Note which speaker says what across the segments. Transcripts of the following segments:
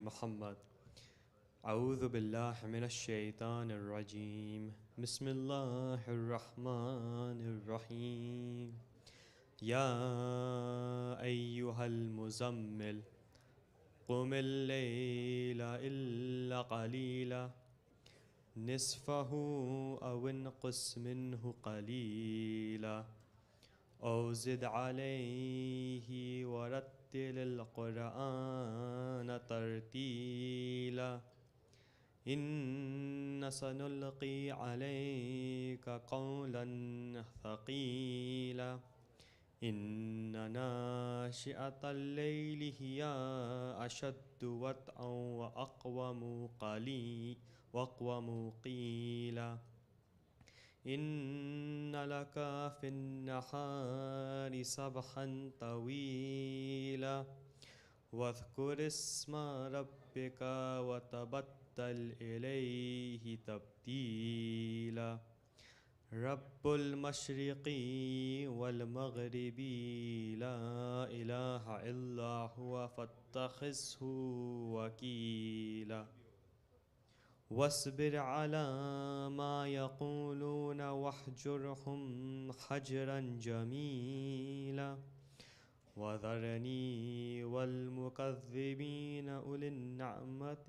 Speaker 1: محمد. أعوذ بالله من الشيطان الرجيم. بسم الله الرحمن الرحيم. يا أيها المزمل قم الليل إلا قليلا نصفه أو انقص منه قليلا أو زد عليه ورتل القرآن ترتيلا إن سنلقي عليك قولا ثقيلا إن ناشئة الليل هي أشد وطئا وأقوم قيلا إن لك في النهار سبحا طويلا واذكر اسم ربك وتبتل إليه تبتيلا رب المشرق والمغرب لا إله إلا هو فاتخذه وكيلا واصبر على ما يقولون واهجرهم حجرا جميلا وذرني والمكذبين أولي النعمة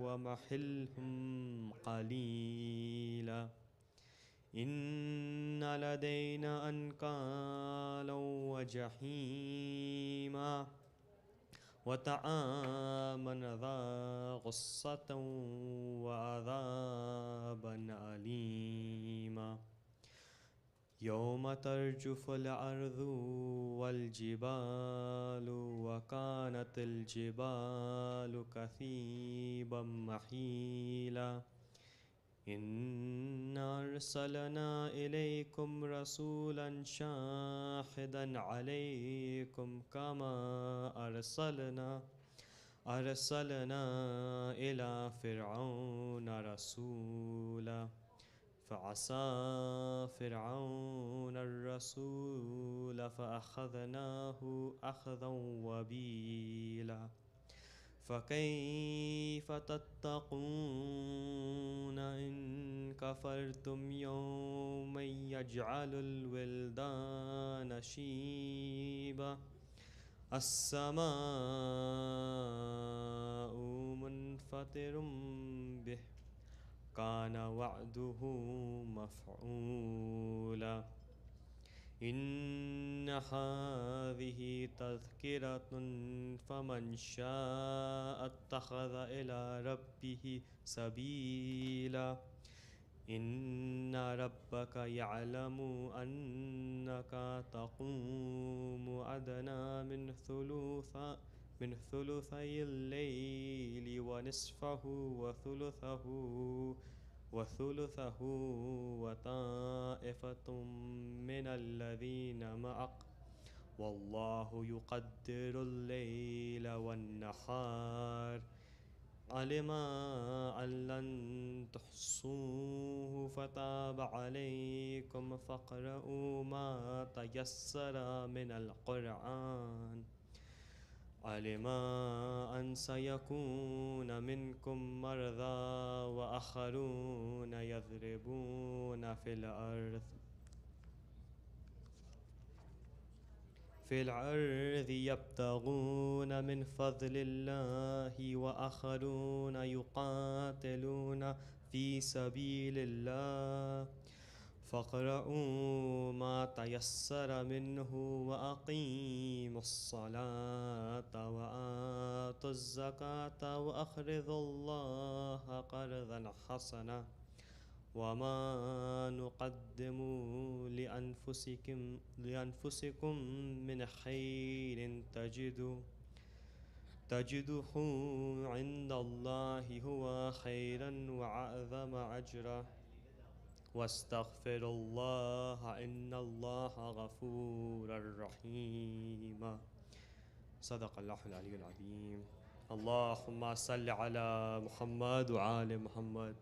Speaker 1: ومهلهم قليلا إن لدينا أنكالا وجحيما وطعاما ذا غصة وعذابا أليما يوم ترجف الأرض والجبال وكانت الجبال كثيبا محيلا إنا أرسلنا إليكم رسولا شاهدا عليكم كما أرسلنا إلى فرعون رسولا فعصى فرعون الرسول فأخذناه أخذا وبيلا فكيف تتقون إن كفرتم يوما يجعل الولدان شيبا السماء منفطر به كان وعده مفعولا إن هذه تذكرة فمن شاء اتخذ إلى ربه سبيلا إن ربك يعلم أنك تقوم أدنى من ثلثي الليل ونصفه وثلثه وطائفة من الذين معك والله يقدر الليل والنهار علم أن لن تحصوه فتاب عليكم فاقرؤوا ما تيسر من القرآن علم أن سيكون منكم مرضى وآخرون يضربون في الأرض يبتغون من فضل الله وآخرون يقاتلون في سبيل الله فاقرؤوا ما تيسر منه وأقيموا الصلاة وآتوا الزكاة وأقرضوا الله قرضا حسنا وما نقدموا لأنفسكم من خير تجده عند الله هو خيرا وأعظم أجرا واستغفر الله إن الله غفور رحيم صدق الله العلي العظيم. اللهم صل على محمد وآل محمد.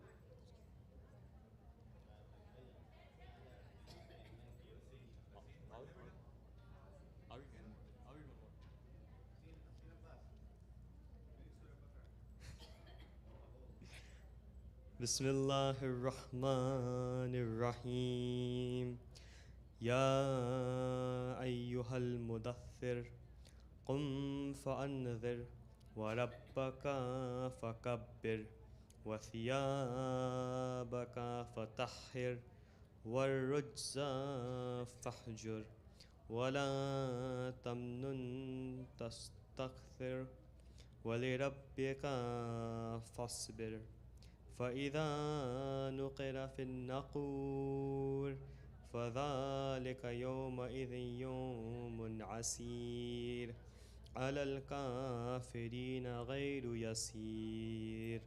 Speaker 1: بسم الله الرحمن الرحيم. يا أيها المدثر قم فأنذر وربك فكبر وثيابك فطهر والرجز فاهجر ولا تمنن تستكثر ولربك فاصبر فإذا نقر في النقور فذلك يومئذ يوم عسير على الكافرين غير يسير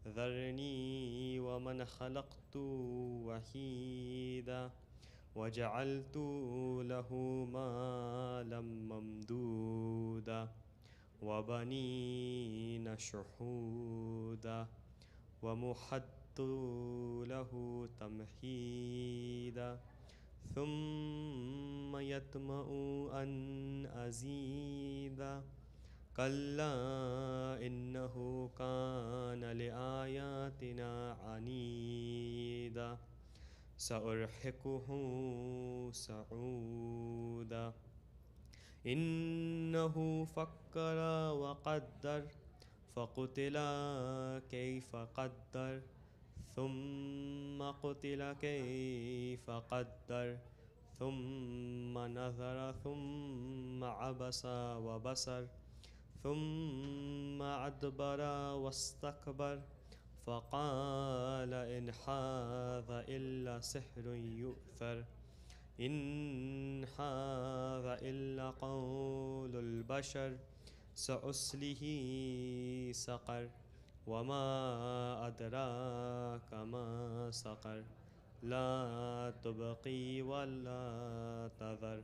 Speaker 1: ذرني ومن خلقت وحيدا وجعلت له مالا ممدودا وبنين شحودا ومحدت له تمهيدا ثم يطمع أن أزيدا كلا إنه كان لآياتنا عنيدا سأرهقه صعودا إنه فكر وقدر فقتل كيف قدر ثم قتل كيف قدر ثم نظر ثم عبس وبصر ثم أدبر واستكبر فقال إن هذا إلا سحر يؤثر إن هذا إلا قول البشر سأصله سقر وما أدراك ما سقر لا تبقي ولا تذر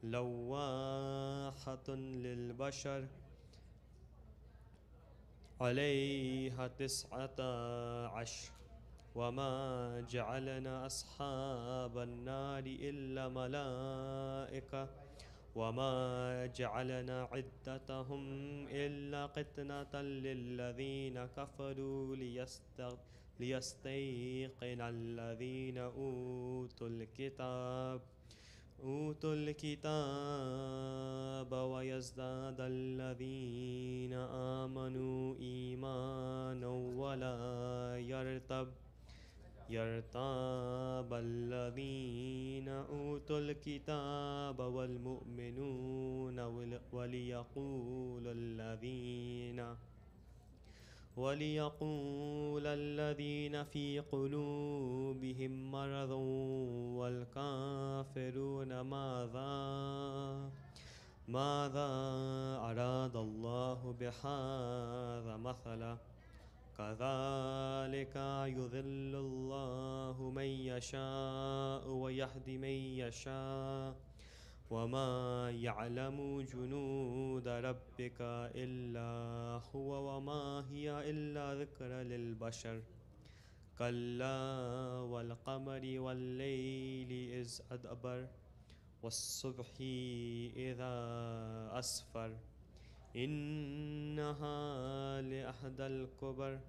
Speaker 1: لواحة للبشر عليها 19 وما جعلنا أصحاب النار إلا ملائكة وما جعلنا عدتهم إلا فتنة للذين كفروا ليستيقن الذين أوتوا الكتاب ويزداد الذين آمنوا إيمانا ولا يرتاب الذين أوتوا الكتاب والمؤمنون وليقول الذين في قلوبهم مرض والكافرون ماذا أراد الله بهذا مثلا كذلك يضل الله من يشاء ويهدي من يشاء وما يعلم جنود ربك إلا هو وما هي إلا ذكرى للبشر كلا والقمر والليل إذ أدبر والصبح إذا أسفر إنها لأحد الكبر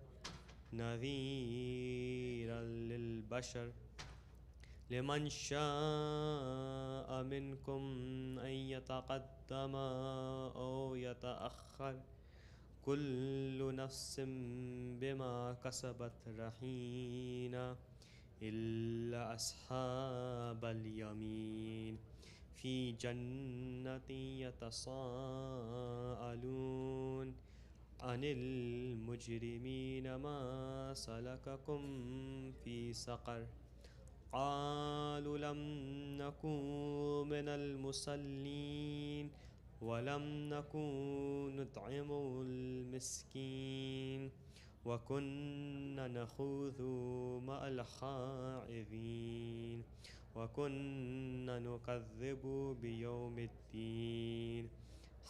Speaker 1: نذيرا للبشر لمن شاء منكم أن يتقدم أو يتأخر كل نفس بما كسبت رهينة إلا أصحاب اليمين في جنة يتساءلون عن المجرمين ما سلككم في سقر قالوا لم نكن من المصلين ولم نكن نطعم المسكين وكنا نخوض مع الخائضين وكنا نكذب بيوم الدين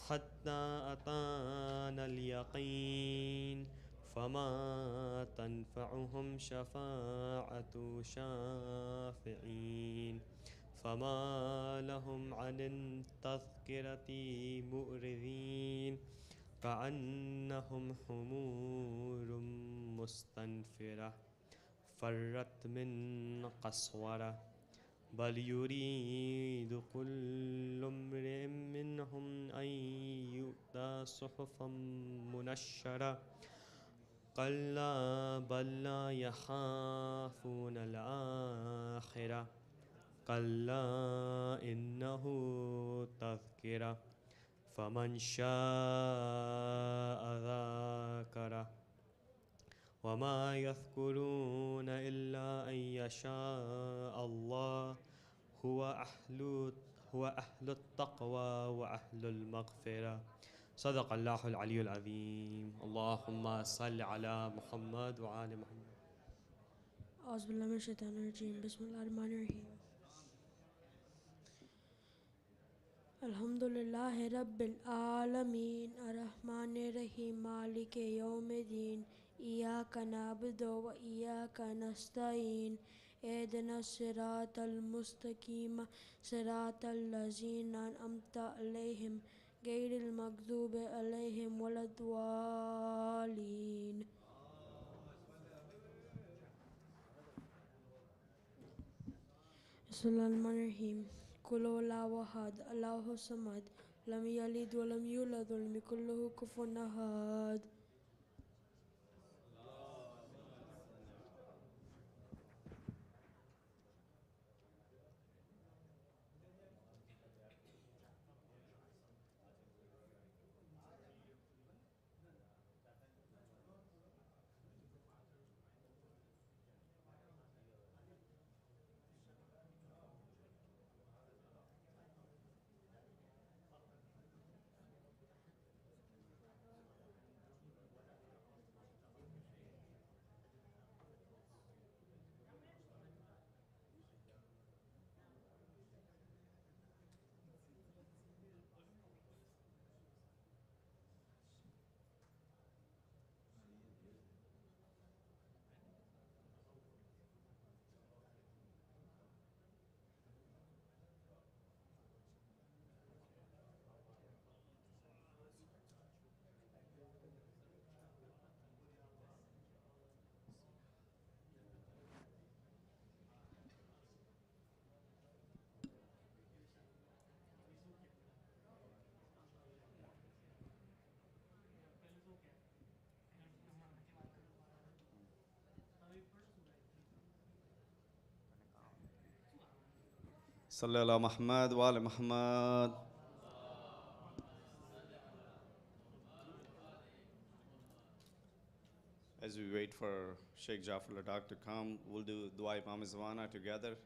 Speaker 1: حتى أتانا اليقين فما تنفعهم شفاعة شافعين فما لهم عن التذكرة مؤرضين كأنهم حمور مستنفرة فرت من قسورة بل يريد كل امرئ منهم أن يؤتى صحفا منشرة كلا بل لا يخافون الآخرة كلا إنه تذكرة فمن شاء ذكره وما يذكرون إلا أن يشاء الله هو أهل التقوى وأهل المغفرة صدق الله العلي العظيم اللهم صل على محمد وعلى محمد
Speaker 2: أعوذ بالله من الشيطان الرجيم بسم الله الرحمن الرحيم الحمد لله رب العالمين الرحمن الرحيم مالك يوم الدين إياك نعبد وإياك نستعين اهدنا الصراط المستقيم صراط الذين أنعمت عليهم غير المغضوب عليهم ولا الضالين بسم الله الرحمن الرحيم قل هو الله أحد الله الصمد لم يلد ولم يولد ولم يكن له كفوا أحد
Speaker 3: صلى على محمد وعلى محمد. As we wait for Sheikh Jafar Ladak to come, we'll do Dua Imam Zwana together.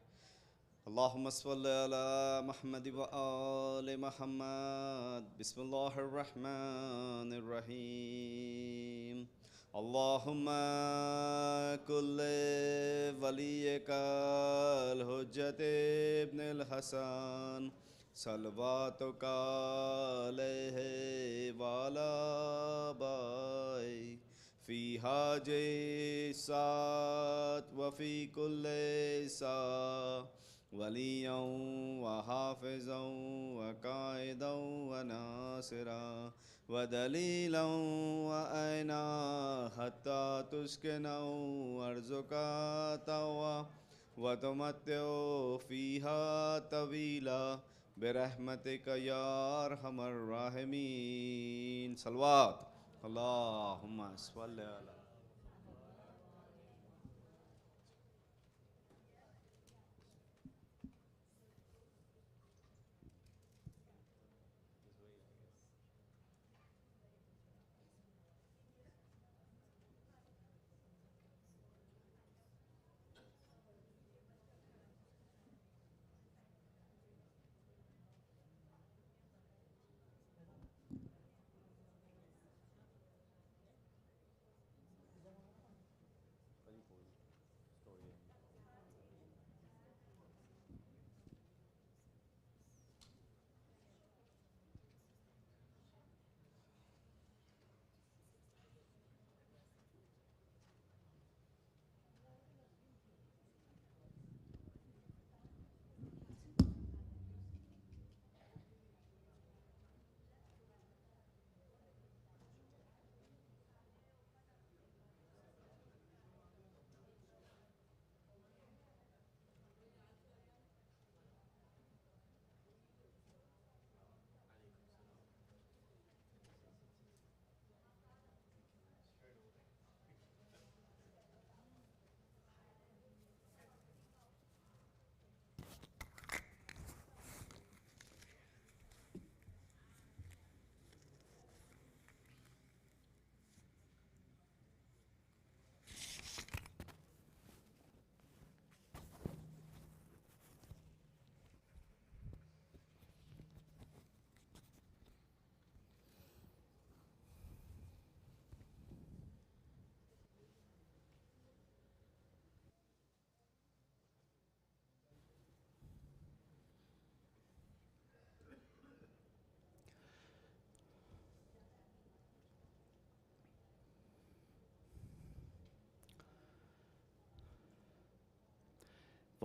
Speaker 3: اللهم صل على محمد وآل محمد بسم الله الرحمن الرحيم اللهم كل وليك الحجة ابن الحسن صلواتك عليه وعلى آبائه في هذه الساعة وفي كل ساعة وليا وحافظا وقائدا وناصرا ودليلا وأينا حتى تسكنا وارزقا توا وتمتع فيها طويلا برحمتك يا أرحم الراحمين. صلوات اللهم صل على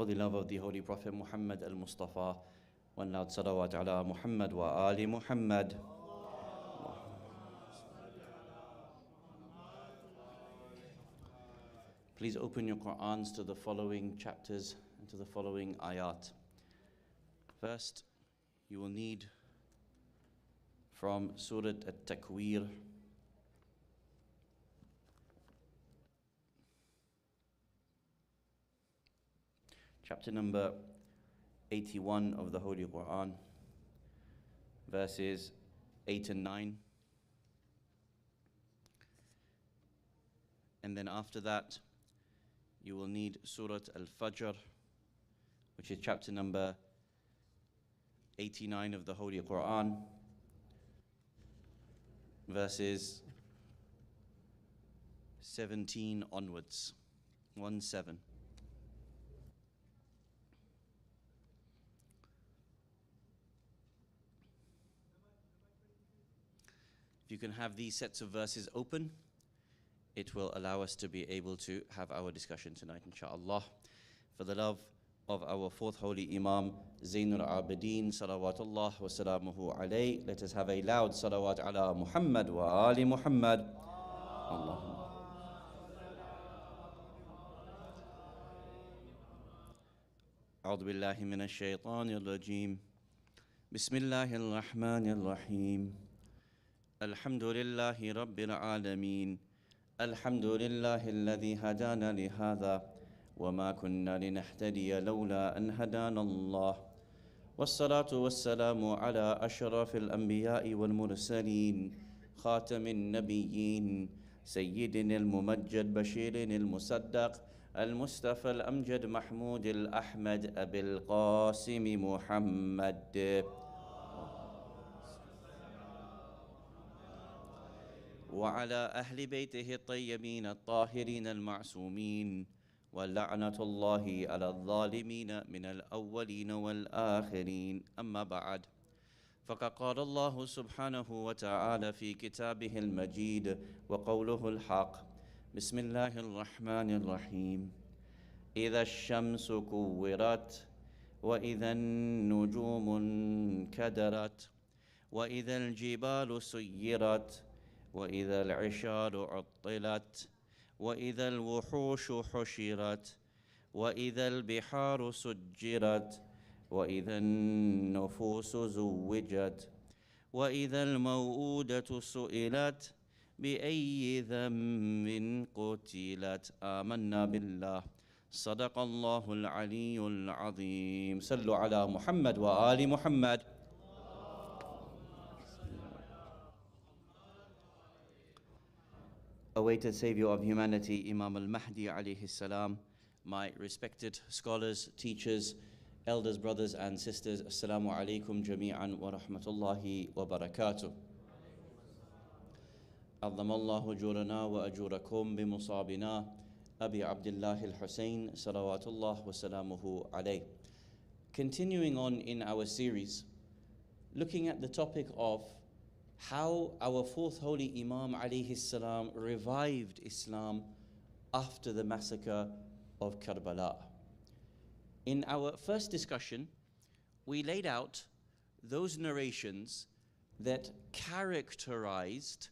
Speaker 4: For the love of the Holy Prophet Muhammad al-Mustafa, one loud salawat ala Muhammad wa ali Muhammad. Please open your Qur'ans to the following chapters and to the following ayat. First, you will need from Surah At-Takwir, chapter number 81 of the Holy Quran, verses 8 and 9. And then after that, you will need Surah Al-Fajr, which is chapter number 89 of the Holy Quran, verses 17 onwards. 1-7. If you can have these sets of verses open, it will allow us to be able to have our discussion tonight, inshaAllah. For the love of our fourth holy Imam, Zainul Abidin, salawatullah wa salamuhu alayhi, let us have a loud salawat ala Muhammad wa ali Muhammad. Allahumma. أعوذ بالله من الشيطان الرجيم. بسم الله الرحمن الرحيم. الحمد لله رب العالمين. الحمد لله الذي هدانا لهذا وما كنا لنهتدي لولا أن هدانا الله. والصلاة والسلام على أشرف الأنبياء والمرسلين خاتم النبيين سيدنا الممجد بشير المصدق المصطفى الأمجد محمود الأحمد أبي القاسم محمد وعلى أهل بيته الطيبين الطاهرين المعصومين ولعنة الله على الظالمين من الأولين والآخرين. أما بعد، فقد قال الله سبحانه وتعالى في كتابه المجيد وقوله الحق: بسم الله الرحمن الرحيم. إذا الشمس كورت وإذا النجوم انكدرت وإذا الجبال سيرت وإذا العشار عطلت وإذا الوحوش حشرت وإذا البحار سجرت وإذا النفوس زوجت وإذا الموءودة سئلت بأي ذنب قتلت. آمنا بالله. صدق الله العلي العظيم. صلوا على محمد وآل محمد. Awaited Savior of humanity, Imam al-Mahdi alayhi salam, my respected scholars, teachers, elders, brothers and sisters, Assalamu alaikum jami'an wa rahmatullahi wa barakatuh. عظم الله أجورنا وأجوركم بمصابنا أبي عبد الله الحسين صلوات الله وسلامه عليه. Continuing on in our series, looking at the topic of how our fourth holy Imam alayhi salam revived Islam after the massacre of Kerbala. In our first discussion, we laid out those narrations that characterized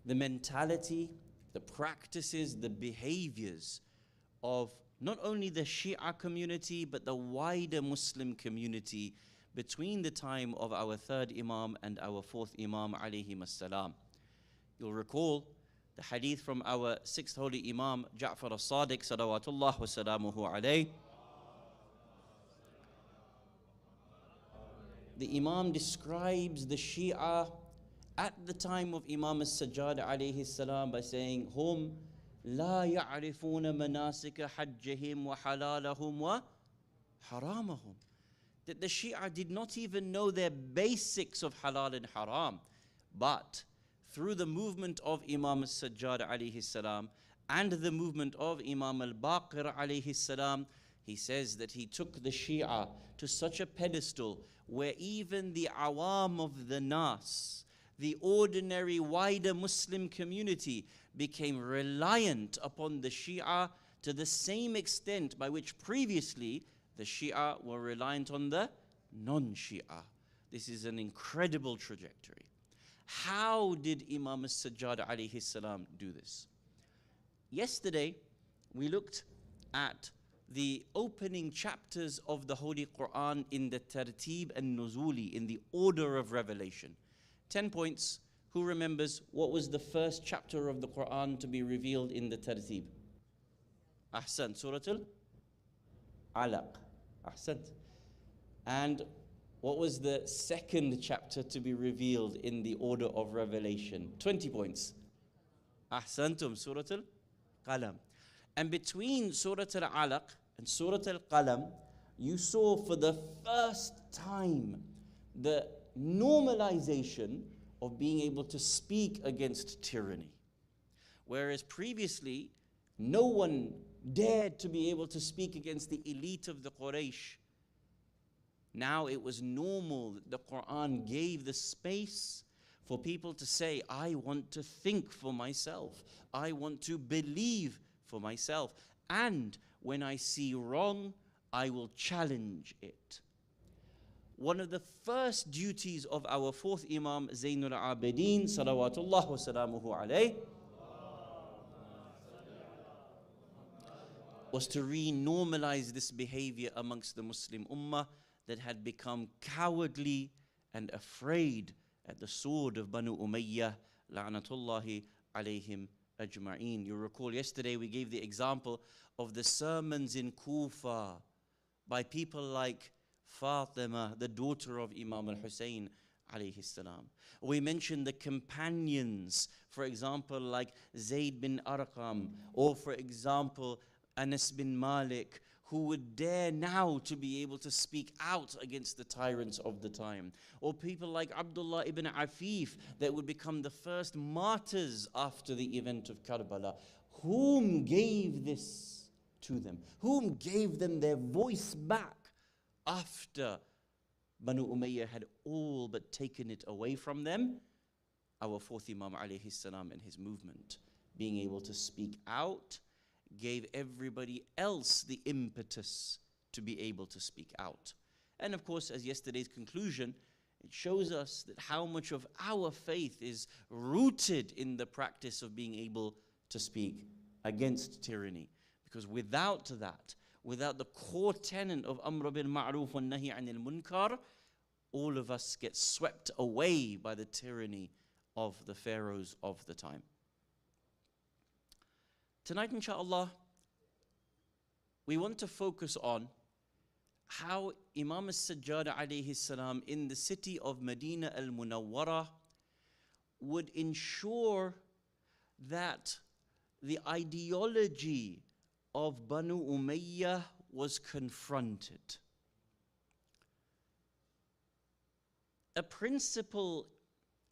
Speaker 4: the mentality, the practices, the behaviors of not only the Shia community but the wider Muslim community between the time of our third Imam and our fourth Imam alayhim as-salam. You'll recall the hadith from our sixth holy Imam Ja'far as-Sadiq salawatullah wa salamuhu alayh. The Imam describes the Shia at the time of Imam as-Sajjad alayhi salam by saying, Hum la ya'rifuna manasika hajjihim wa halalahum wa haramahum. That the Shia did not even know their basics of halal and haram. But through the movement of Imam as-Sajjad alayhi salam and the movement of Imam al-Baqir alayhi salam, he says that he took the Shia to such a pedestal where even the awam of the nas, the ordinary wider Muslim community, became reliant upon the Shia to the same extent by which previously the Shia were reliant on the non-Shia. This is an incredible trajectory. How did Imam al-Sajjad alayhi salam do this? Yesterday, we looked at the opening chapters of the Holy Quran in the Tartib and Nuzuli, in the order of revelation. 10 points. Who remembers what was the first chapter of the Quran to be revealed in the Tartib? Ahsan, Surah Al-Alaq. Ahsan. And what was the second chapter to be revealed in the order of revelation? 20 points. Ahsantum, Surah Al-Qalam. And between Surah Al-Alaq and Surah Al-Qalam, you saw for the first time the normalization of being able to speak against tyranny. Whereas previously, no one dared to be able to speak against the elite of the Quraysh. Now it was normal that the Quran gave the space for people to say, I want to think for myself. I want to believe for myself. And when I see wrong, I will challenge it. One of the first duties of our fourth Imam, Zainul Abidin, salawatullah wa salamuhu alayh, was to re-normalize this behavior amongst the Muslim Ummah that had become cowardly and afraid at the sword of Banu Umayyah, la'natullahi alayhim ajma'een. You recall yesterday we gave the example of the sermons in Kufa by people like Fatima, the daughter of Imam al-Hussein alayhi salam. We mentioned the companions, for example, like Zayd bin Arqam, or for example, Anas bin Malik, who would dare now to be able to speak out against the tyrants of the time. Or people like Abdullah ibn Afif that would become the first martyrs after the event of Kerbala. Whom gave this to them? Whom gave them their voice back after Banu Umayyah had all but taken it away from them? Our fourth Imam alayhi salam and his movement, being able to speak out, gave everybody else the impetus to be able to speak out. And of course, as yesterday's conclusion, it shows us that how much of our faith is rooted in the practice of being able to speak against tyranny. Because without that, without the core tenet of Amr bil Ma'ruf wa Nahi anil Munkar, all of us get swept away by the tyranny of the pharaohs of the time. Tonight, inshallah, we want to focus on how Imam al-Sajjad alayhi salam in the city of Medina al-Munawwara would ensure that the ideology of Banu Umayyah was confronted. A principle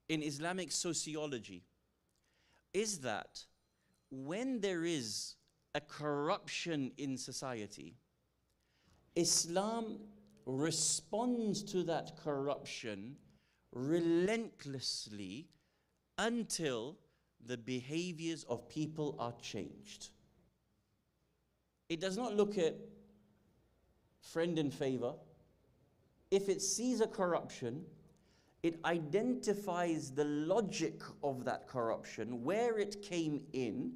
Speaker 4: in Islamic sociology is that when there is a corruption in society, Islam responds to that corruption relentlessly until the behaviors of people are changed. It does not look at friend and favor. If it sees a corruption, it identifies the logic of that corruption, where it came in,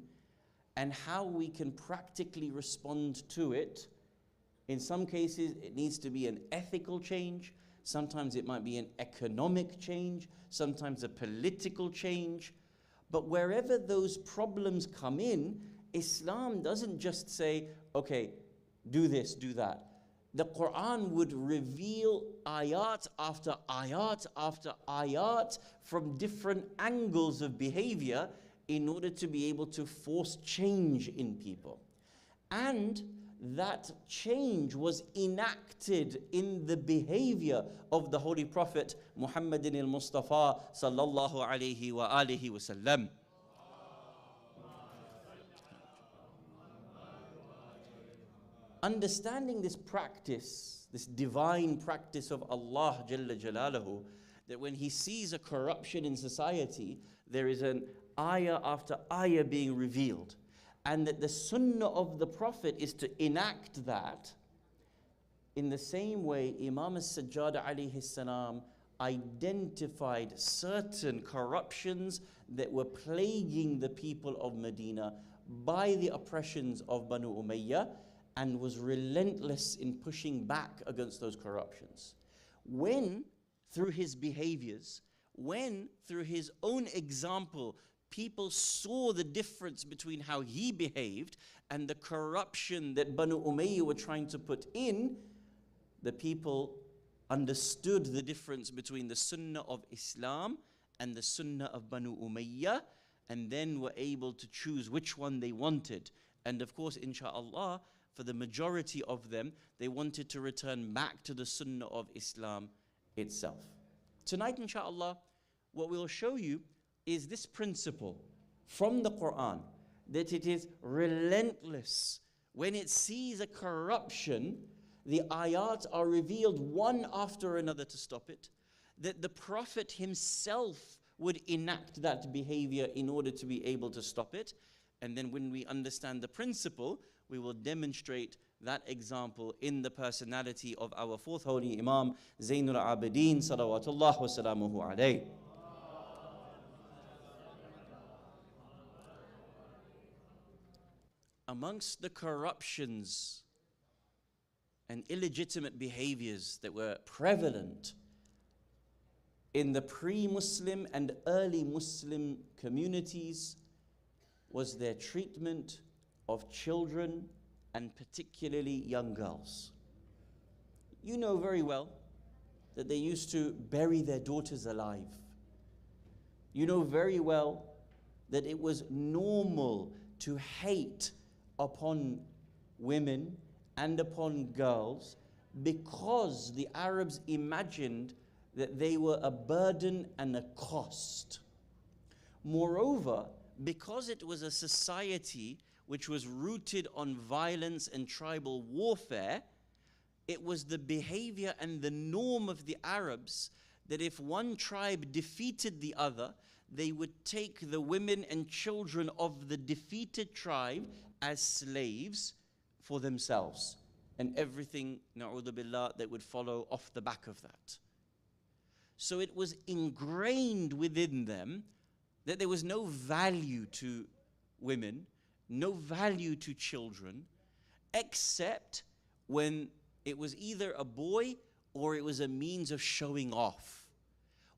Speaker 4: and how we can practically respond to it. In some cases, it needs to be an ethical change. Sometimes it might be an economic change. Sometimes a political change. But wherever those problems come in, Islam doesn't just say, okay, do this, do that. The Quran would reveal ayat after ayat after ayat from different angles of behavior in order to be able to force change in people. And that change was enacted in the behavior of the Holy Prophet Muhammadin al-Mustafa sallallahu alayhi wa alihi wa sallam. Understanding this practice, this divine practice of Allah Jalla Jalaluhu, that when He sees a corruption in society, there is an ayah after ayah being revealed. and that the sunnah of the Prophet is to enact that, in the same way, Imam al-Sajjad alayhi salam identified certain corruptions that were plaguing the people of Medina by the oppressions of Banu Umayyah, and was relentless in pushing back against those corruptions. When, through his behaviors, when, through his own example, people saw the difference between how he behaved and the corruption that Banu Umayyah were trying to put in, the people understood the difference between the sunnah of Islam and the sunnah of Banu Umayyah, and then were able to choose which one they wanted. And of course, insha'Allah, for the majority of them, they wanted to return back to the sunnah of Islam itself. Tonight, insha'Allah, what we'll show you is this principle from the Quran, that it is relentless. When it sees a corruption, the ayat are revealed one after another to stop it, that the Prophet himself would enact that behavior in order to be able to stop it. And then when we understand the principle, we will demonstrate that example in the personality of our fourth holy Imam, Zainul Abidin, salawatullah wa salamuhu alayh. Amongst the corruptions and illegitimate behaviors that were prevalent in the pre-Muslim and early Muslim communities was their treatment of children, and particularly young girls. You know very well that they used to bury their daughters alive. You know very well that it was normal to hate upon women and upon girls because the Arabs imagined that they were a burden and a cost. Moreover, because it was a society which was rooted on violence and tribal warfare, it was the behavior and the norm of the Arabs that if one tribe defeated the other, they would take the women and children of the defeated tribe as slaves for themselves, and everything, na'udhu billah, that would follow off the back of that. So it was ingrained within them that there was no value to women, no value to children, except when it was either a boy or it was a means of showing off.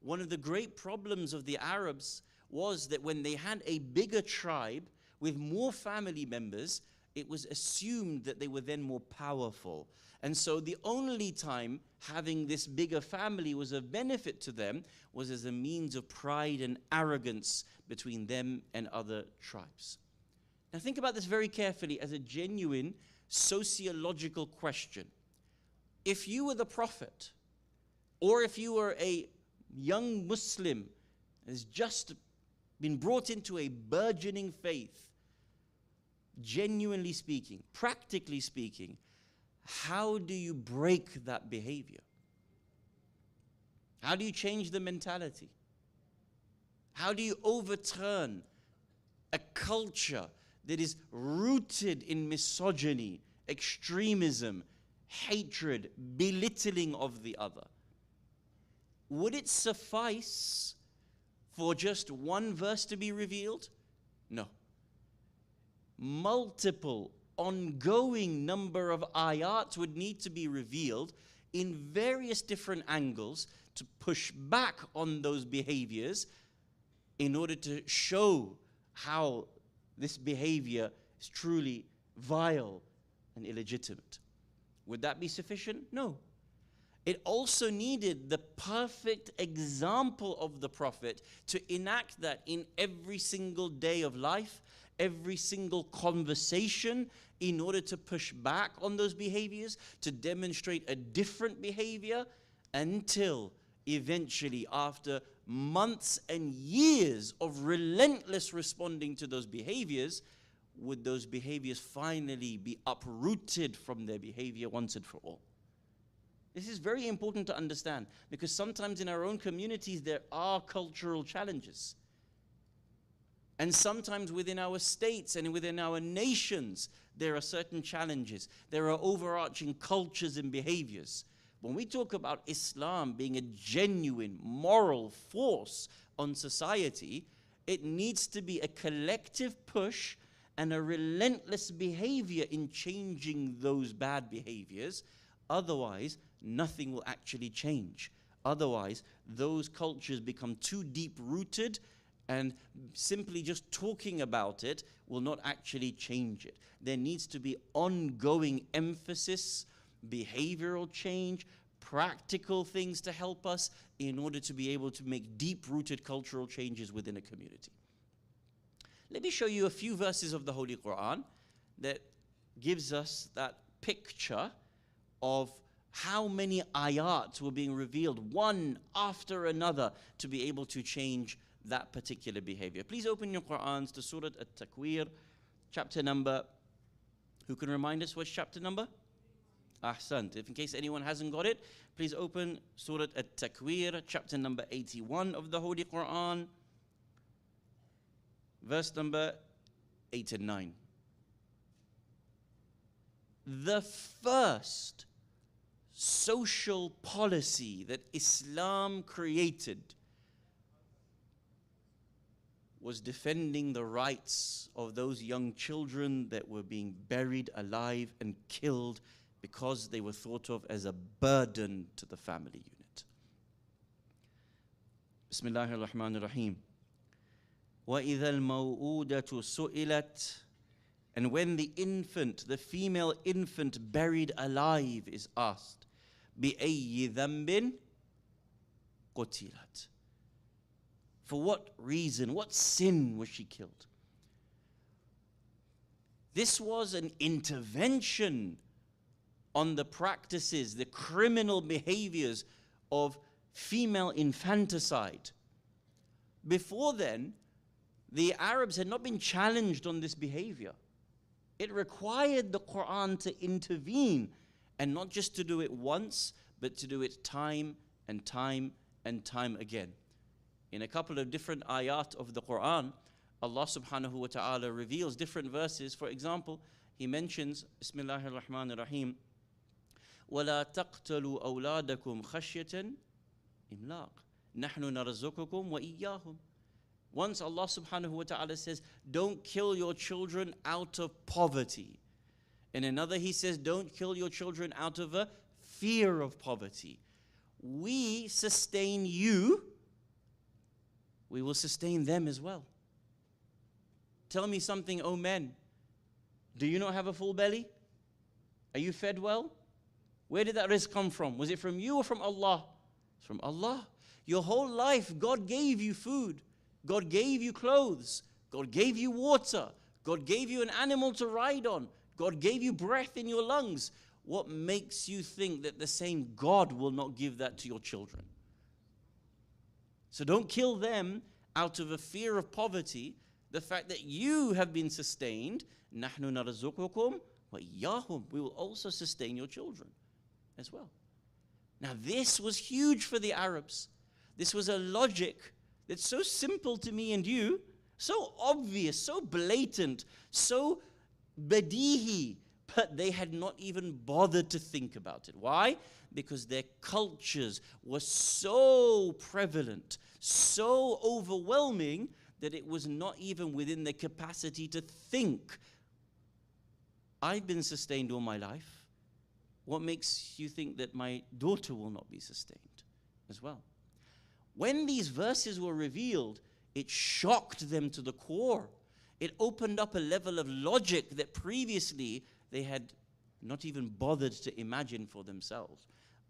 Speaker 4: One of the great problems of the Arabs was that when they had a bigger tribe with more family members, it was assumed that they were then more powerful. And so the only time having this bigger family was of benefit to them was as a means of pride and arrogance between them and other tribes. Now think about this very carefully as a genuine sociological question. If you were the Prophet, or if you were a young Muslim has just been brought into a burgeoning faith, genuinely speaking, practically speaking, how do you break that behavior? How do you change the mentality? How do you overturn a culture that is rooted in misogyny, extremism, hatred, belittling of the other? Would it suffice for just one verse to be revealed? No. Multiple, ongoing number of ayats would need to be revealed in various different angles to push back on those behaviors in order to show how this behavior is truly vile and illegitimate. Would that be sufficient? No. It also needed the perfect example of the Prophet to enact that in every single day of life, every single conversation, in order to push back on those behaviors, to demonstrate a different behavior, until eventually, after months and years of relentless responding to those behaviors, would those behaviors finally be uprooted from their behavior once and for all. This is very important to understand, because sometimes in our own communities there are cultural challenges. And sometimes within our states and within our nations, there are certain challenges. There are overarching cultures and behaviors. When we talk about Islam being a genuine moral force on society, it needs to be a collective push and a relentless behavior in changing those bad behaviors. Otherwise, nothing will actually change. Otherwise, those cultures become too deep-rooted, and simply just talking about it will not actually change it. There needs to be ongoing emphasis, behavioral change, practical things to help us in order to be able to make deep-rooted cultural changes within a community. Let me show you a few verses of the Holy Quran that gives us that picture of how many ayat were being revealed one after another to be able to change that particular behavior. Please open your Qur'ans to Surah At-Takwir, chapter number, who can remind us what's chapter number? Ahsant. If in case anyone hasn't got it, please open Surah At-Takwir, chapter number 81 of the Holy Quran, verse number 8 and 9. The first social policy that Islam created was defending the rights of those young children that were being buried alive and killed because they were thought of as a burden to the family unit. Bismillahir Rahmanir Rahim. وَإِذَا الْمَوْءُودَةُ سُئِلَتْ. And when the infant, the female infant buried alive is asked, بِأَيِّ ذَنْبٍ قُتِلَتْ. For what reason, what sin was she killed? This was an intervention on the practices, the criminal behaviors of female infanticide. Before then, the Arabs had not been challenged on this behavior. It required the Quran to intervene, and not just to do it once, but to do it time and time and time again. In a couple of different ayat of the Quran, Allah subhanahu wa ta'ala reveals different verses. For example, He mentions, Bismillahir Rahmanir Rahim, وَلَا تَقْتَلُوا أَوْلَادَكُمْ خَشْيَةً إِمْلَاقٍ نَحْنُ نَرْزُقُكُمْ وَإِيَّاهُمْ. Once Allah subhanahu wa ta'ala says, don't kill your children out of poverty. In another He says, don't kill your children out of a fear of poverty. We sustain you, we will sustain them as well. Tell me something, O men. Do you not have a full belly? Are you fed well? Where did that rizq come from? Was it from you or from Allah? It's from Allah. Your whole life, God gave you food. God gave you clothes. God gave you water. God gave you an animal to ride on. God gave you breath in your lungs. What makes you think that the same God will not give that to your children? So don't kill them out of a fear of poverty. The fact that you have been sustained, نَحْنُ نَرْزُقُكُمْ وَإِيَّاهُمْ. We will also sustain your children as well. Now this was huge for the Arabs. This was a logic that's so simple to me and you, so obvious, so blatant, so badihi, but they had not even bothered to think about it. Why? Because their cultures were so prevalent, so overwhelming, that it was not even within their capacity to think. I've been sustained all my life. What makes you think that my daughter will not be sustained as well? When these verses were revealed, it shocked them to the core. It opened up a level of logic that previously they had not even bothered to imagine for themselves.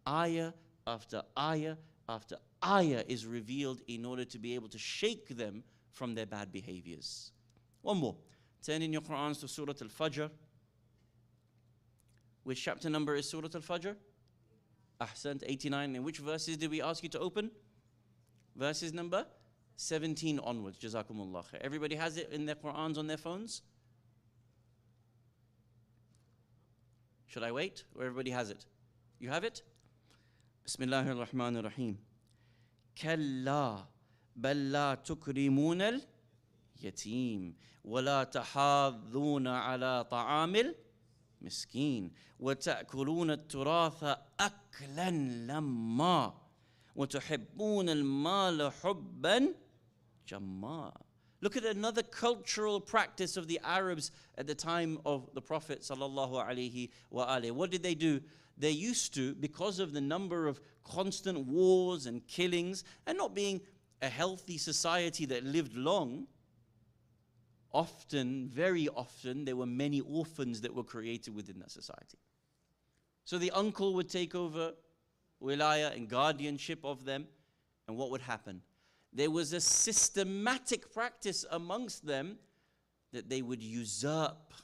Speaker 4: Ayah after ayah after ayah is revealed in order to be able to shake them from their bad behaviors. One more. Turn in your Qur'ans to Surah Al-Fajr. Which chapter number is Surah Al-Fajr? Ahsant, 89. And which verses did we ask you to open? Verses number 17 onwards. Jazakumullah khair. Everybody has it in their Qur'ans on their phones? Should I wait? Or everybody has it? You have it? Bismillahir Rahmanir Rahim. Kalla bal la tukrimun al اليتيم ولا تحاضون على طعام المسكين وتأكلون التراث أكلا لما وتحبون المال حبا جما. Look at another cultural practice of the Arabs at the time of the Prophet sallallahu alaihi wasallam. What did they do? They used to, because of the number of constant wars and killings, and not being a healthy society that lived long, often, very often, there were many orphans that were created within that society. So the uncle would take over wilaya and guardianship of them, and what would happen? There was a systematic practice amongst them that they would usurp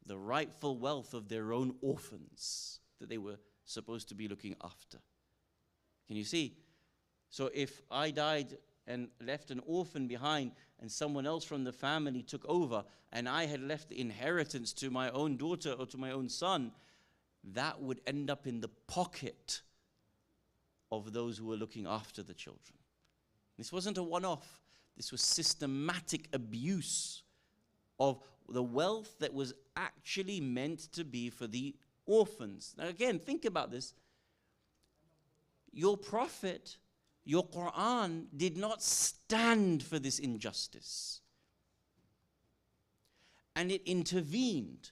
Speaker 4: the rightful wealth of their own orphans that they were supposed to be looking after. Can you see? So if I died and left an orphan behind and someone else from the family took over and I had left the inheritance to my own daughter or to my own son, that would end up in the pocket of those who were looking after the children. This wasn't a one-off. This was systematic abuse of the wealth that was actually meant to be for the orphans. Now again, think about this. Your prophet, your Quran did not stand for this injustice. And it intervened,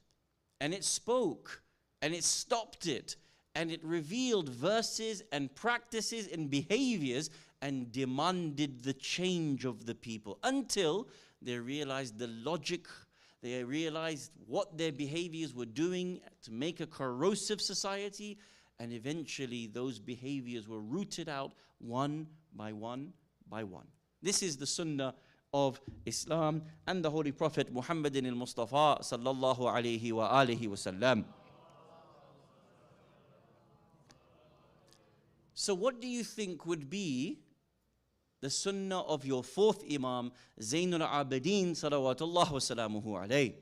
Speaker 4: and it spoke, and it stopped it, and it revealed verses and practices and behaviors and demanded the change of the people until they realized the logic, they realized what their behaviors were doing to make a corrosive society, and eventually those behaviors were rooted out one by one by one. This is the sunnah of Islam and the Holy Prophet Muhammadin al-Mustafa sallallahu alayhi wa alihi wa sallam. So what do you think would be the sunnah of your fourth Imam, Zainul Abidin salawatullah wa salamuhu alayhi?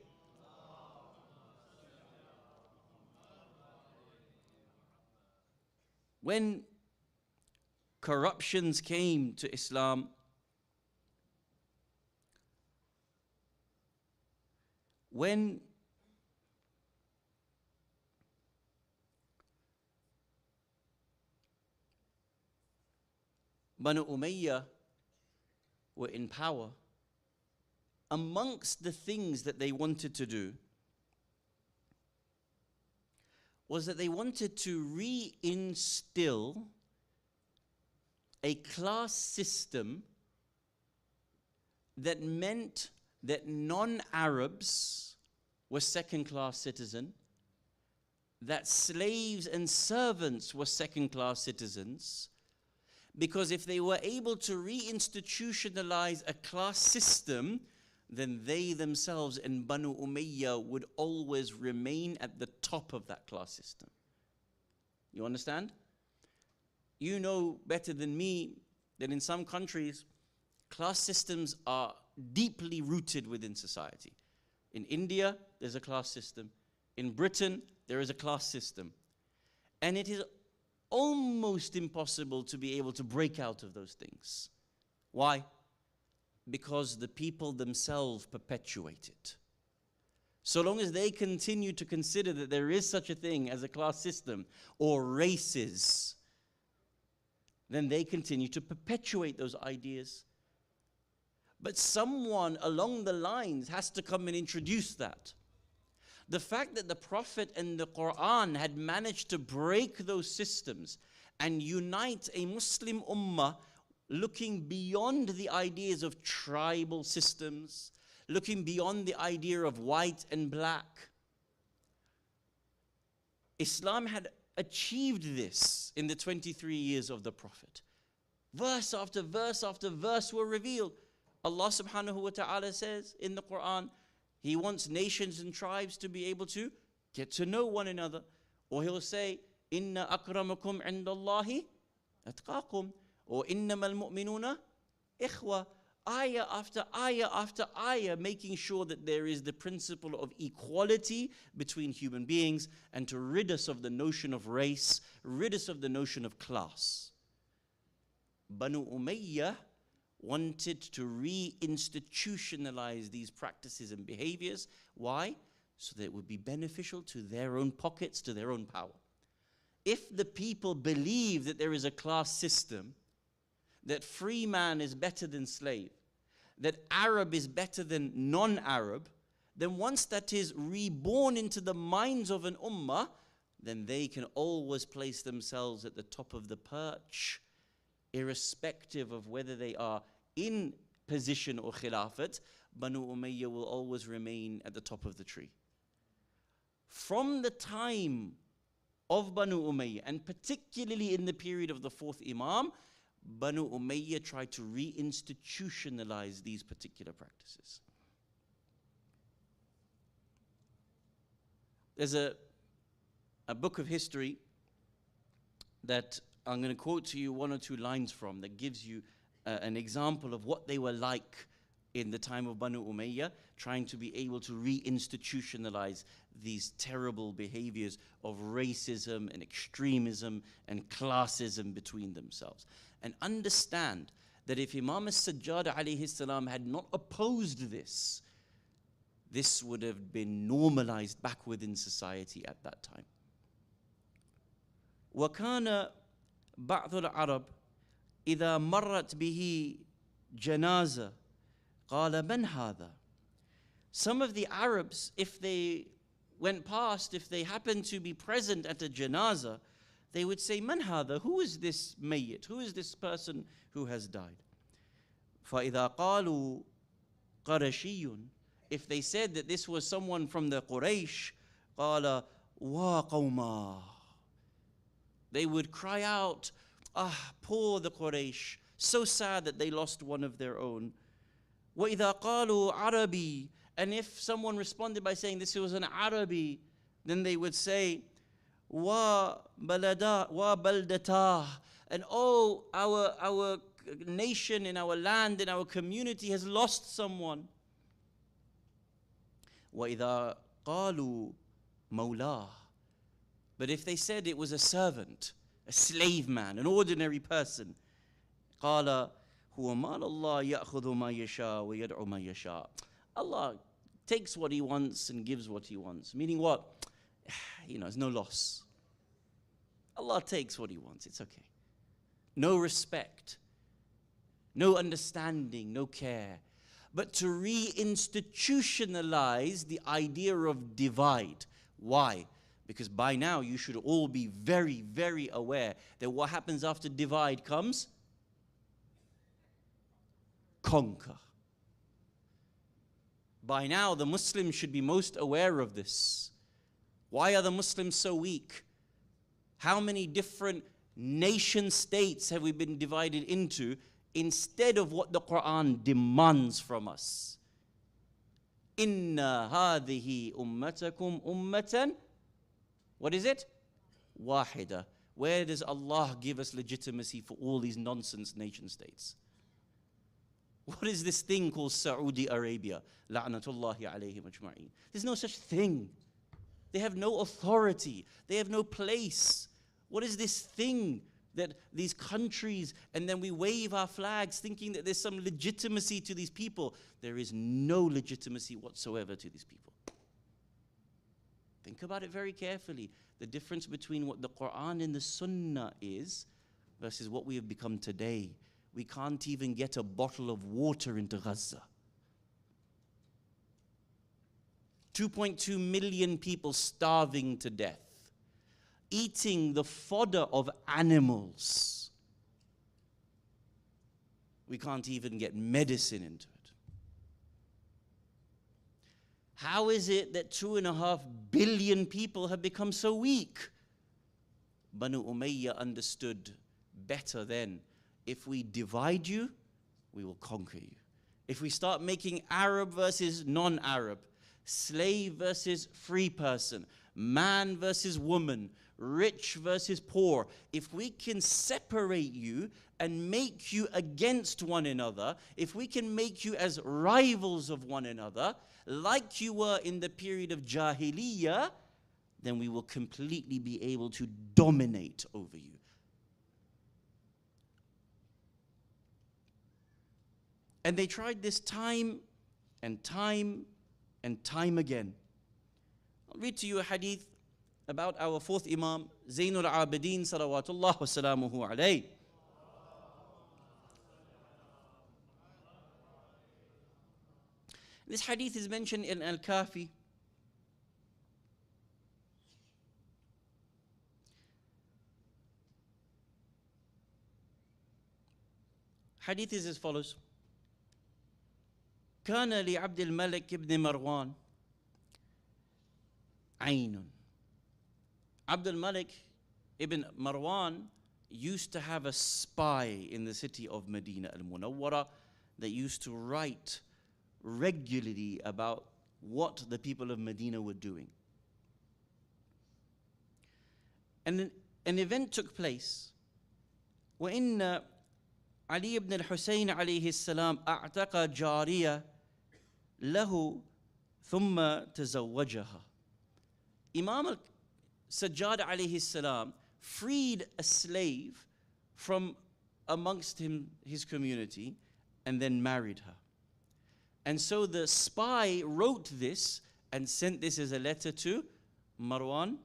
Speaker 4: When corruptions came to Islam, when Banu Umayyah were in power, amongst the things that they wanted to do was that they wanted to reinstill a class system that meant that non-Arabs were second-class citizens, that slaves and servants were second-class citizens, because if they were able to reinstitutionalize a class system, then they themselves and Banu Umayyah would always remain at the top of that class system. You understand? You know better than me that in some countries, class systems are deeply rooted within society. In India, there's a class system. In Britain, there is a class system. And it is almost impossible to be able to break out of those things. Why? Because the people themselves perpetuate it. So long as they continue to consider that there is such a thing as a class system or races, then they continue to perpetuate those ideas. But someone along the lines has to come and introduce that. The fact that the Prophet and the Quran had managed to break those systems and unite a Muslim ummah looking beyond the ideas of tribal systems, looking beyond the idea of white and black. Islam had achieved this in the 23 years of the Prophet. Verse after verse after verse were revealed. Allah subhanahu wa ta'ala says in the Quran, He wants nations and tribes to be able to get to know one another. Or He'll say, Inna akramakum indallahi atqakum. Or innamal mu'minuna ikhwa. Ayah after ayah after ayah, making sure that there is the principle of equality between human beings and to rid us of the notion of race, rid us of the notion of class. Banu Umayyah wanted to reinstitutionalize these practices and behaviors. Why? So that it would be beneficial to their own pockets, to their own power. If the people believe that there is a class system, that free man is better than slave, that Arab is better than non-Arab, then once that is reborn into the minds of an ummah, then they can always place themselves at the top of the perch, irrespective of whether they are in position or khilafat. Banu Umayyah will always remain at the top of the tree. From the time of Banu Umayyah, and particularly in the period of the fourth Imam, Banu Umayyah tried to reinstitutionalize these particular practices. There's a book of history that I'm going to quote to you one or two lines from that gives you an example of what they were like in the time of Banu Umayyah, trying to be able to reinstitutionalize these terrible behaviors of racism and extremism and classism between themselves. And understand that if Imam as-Sajjad alayhi salam had not opposed this, this would have been normalized back within society at that time. وَكَانَ بَعْضُ الْعَرَبِ إِذَا مَرَّتْ بِهِ جَنَازَةٌ قَالَ مَنْ هَذَا. Some of the Arabs, if they went past, if they happened to be present at a janazah, they would say, "Man hadha? Who is this mayyit? Who is this person who has died?" فَإِذَا قَالُوا قَرَشِيٌّ. If they said that this was someone from the Quraysh, قَالَ وَا قَوْمَا. They would cry out, "Ah, poor the Quraysh, so sad that they lost one of their own." وَإِذَا قَالُوا عَرَبِي. And if someone responded by saying this was an Arabi, then they would say, wa baldatah. And oh, our nation, in our land, in our community has lost someone. وَإِذَا قَالُوا مَوْلَاهُ. But if they said it was a servant, a slave man, an ordinary person, قَالَ هُوَ مَالَ اللَّهِ يَأْخُذُ مَا يَشَاءُ وَيَدْعُ مَا يَشَاءُ. Allah takes what He wants and gives what He wants. Meaning what? It's no loss. Allah takes what He wants, it's okay. No respect, no understanding, no care. But to reinstitutionalize the idea of divide. Why? Because by now you should all be very, very aware that what happens after divide comes? Conquer. By now the Muslims should be most aware of this. Why are the Muslims so weak? How many different nation states have we been divided into instead of what the Quran demands from us? Inna hadhihi ummatakum ummatan. What is it? Wahida. Where does Allah give us legitimacy for all these nonsense nation states? What is this thing called Saudi Arabia? La'natullahi alayhim ajma'in. There's no such thing. They have no authority. They have no place. What is this thing that these countries, and then we wave our flags thinking that there's some legitimacy to these people? There is no legitimacy whatsoever to these people. Think about it very carefully. The difference between what the Quran and the Sunnah is versus what we have become today. We can't even get a bottle of water into Gaza. 2.2 million people starving to death, eating the fodder of animals. We can't even get medicine into it. How is it that 2.5 billion people have become so weak? Banu Umayyah understood better then. If we divide you, we will conquer you. If we start making Arab versus non-Arab, slave versus free person, man versus woman, rich versus poor, if we can separate you and make you against one another, if we can make you as rivals of one another, like you were in the period of Jahiliyyah, then we will completely be able to dominate over you. And they tried this time and time and time again. I'll read to you a hadith about our fourth Imam, Zainul Abidin salawatullah wa salamuhu alayhi. This hadith is mentioned in Al-Kafi. Hadith is as follows. كان لعبد الملك ابن مروان عين. Abdul Malik ibn Marwan used to have a spy in the city of Medina al-Munawwara that used to write regularly about what the people of Medina were doing. And an event took place وإن علي بن الحسين عليه السلام أعتق جارية له ثم تزوجها. Imam Sajjad alayhi salam freed a slave from amongst his community and then married her. And so the spy wrote this and sent this as a letter to Marwan,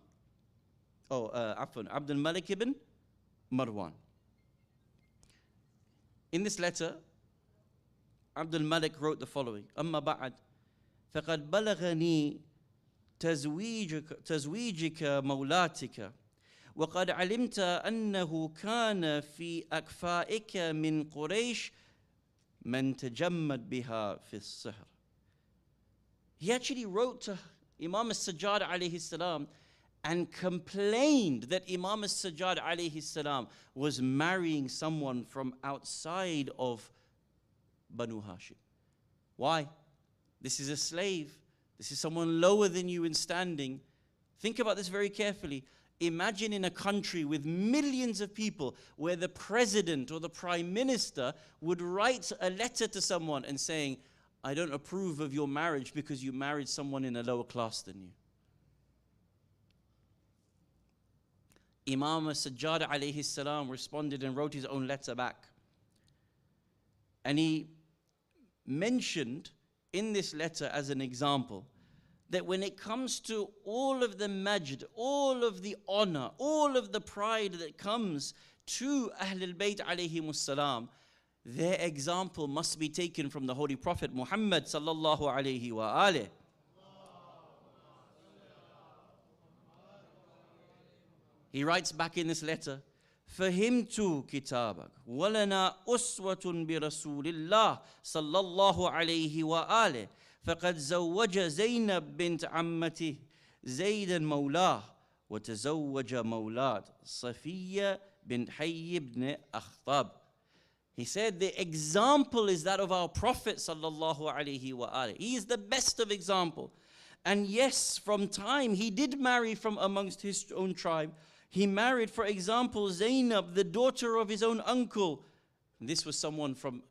Speaker 4: Abdul Malik ibn Marwan. In this letter, Abdul Malik wrote the following: أما بعد فقد بلغني تزويجك مولاتك وقد علمت أنه كان في أكفائك من قريش من تجمد بها في السحر. He actually wrote to Imam al-Sajjad alayhi salam and complained that Imam al-Sajjad alayhi salam was marrying someone from outside of Banu Hashim. Why? This is a slave. This is someone lower than you in standing. Think about this very carefully. Imagine in a country with millions of people where the president or the prime minister would write a letter to someone and saying, I don't approve of your marriage because you married someone in a lower class than you. Imam Sajjad alayhi salam responded and wrote his own letter back. And he mentioned in this letter as an example that when it comes to all of the majd, all of the honor, all of the pride that comes to Ahlul Bayt alayhimus salam, their example must be taken from the Holy Prophet Muhammad sallallahu alayhi wa alih. He writes back in this letter, فهمت كتابك ولنا أسوة برسول الله صلى الله عليه وآله فقد زوج زينب بنت عمته زيدا مولاه وتزوج مولاة صفية بنت حي بن أخطب. He said the example is that of our Prophet sallallahu alaihi wasallam. He is the best of example. And yes, from time he did marry from amongst his own tribe. He married, for example, Zainab, the daughter of his own uncle. This was someone from